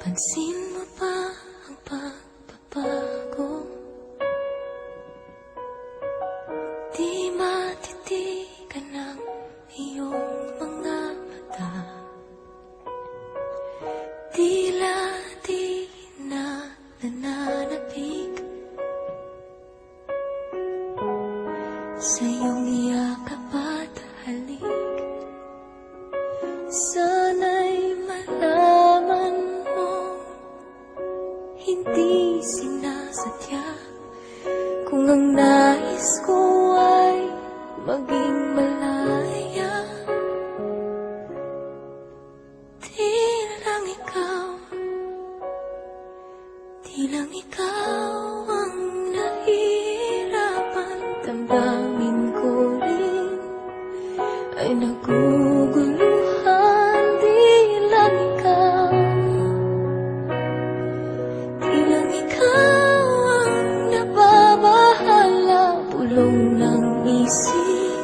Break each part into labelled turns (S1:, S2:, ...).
S1: Pansin mo ba ang pagbabago? Di matitigan ng iyong mga mata. Tila di na nananapig sa iyong yakap at halik. Sana'y malaman mo, hindi sinasadya. Kung ang nais ko ay maging malaya, di lang ikaw ang nahihirapan. Damdamin ko rin ay naguguluhan. Di lang ikaw ang nababahala. Pulong ng isip,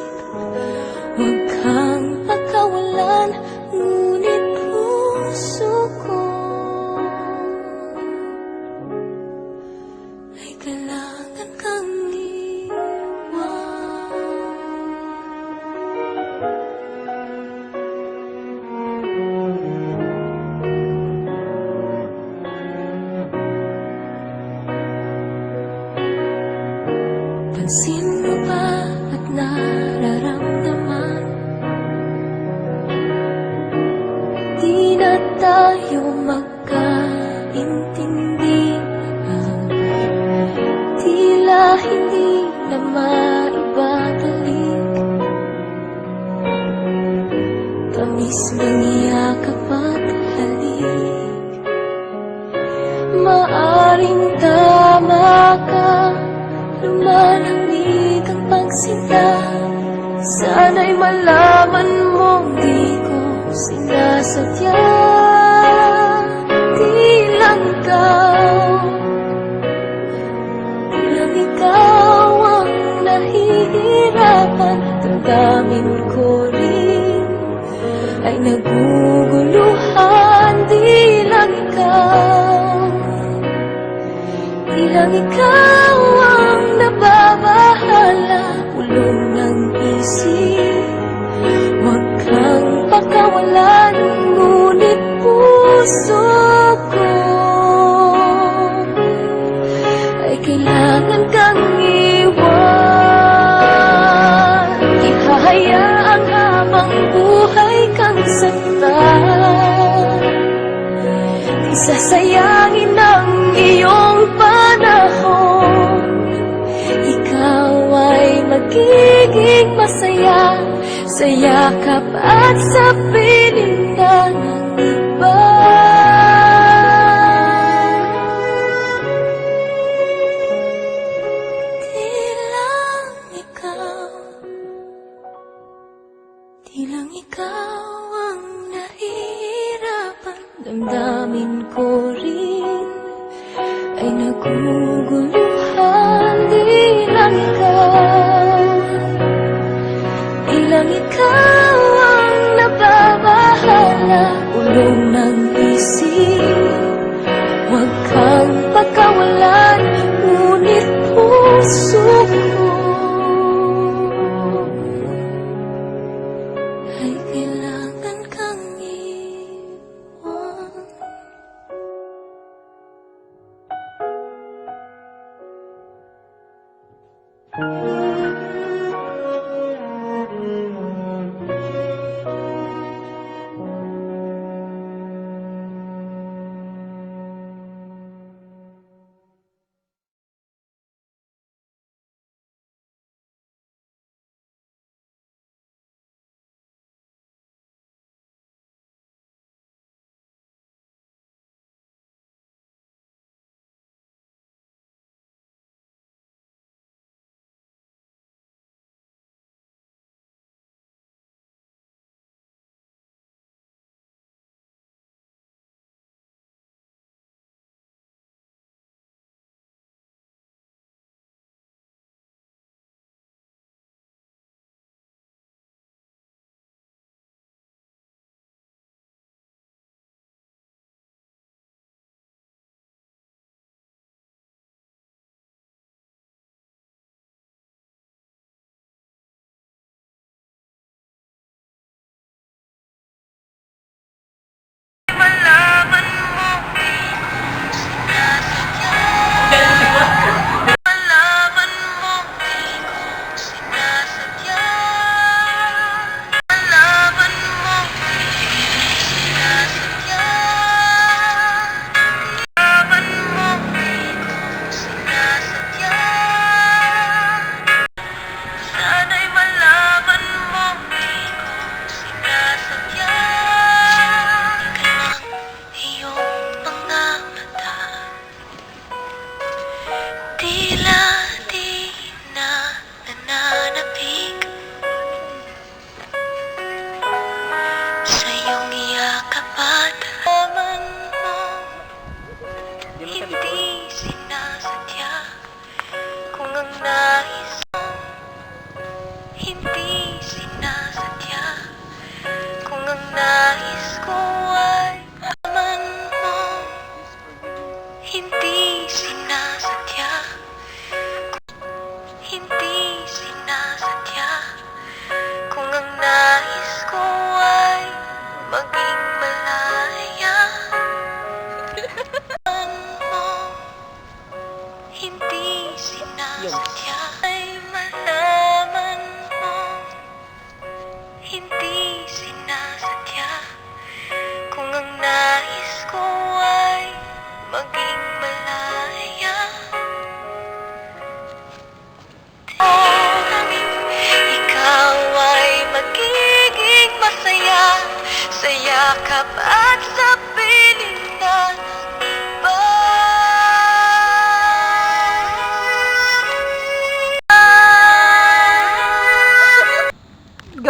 S1: huwag kang pagkawalan. Ngunit puso ko ay kailangan kang pansin mo ba at nararamdaman? Di na tayo magkaintindihan. Tila hindi na maibabalik tamis ng yakap at halik. Maaring tama ka, lumalamig ang pagsinta. Sana'y malaman mong di ko sinasadya. Di lang ikaw ang nahihirapan. Damdamin ko rin ay naguguluhan. Di lang ikaw ang nababahala. Pulong ng isip, huwag kang pakawalan. Ngunit puso ko ay kailangan kang iwan. Ihahayaan habang buhay kang saktan. Di sasayangin ang iyong panahon. Ikaw ay magiging masaya sa yakap at sa piling ng iba. Di lang ikaw ang nahihirapan. Damdamin ko rin ay naguguluhan. Di lang ikaw ang nababahala. Ulong ng isip, huwag kang pagkawalan. Ngunit puso ko ay kailangan kang iwan.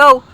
S2: Go!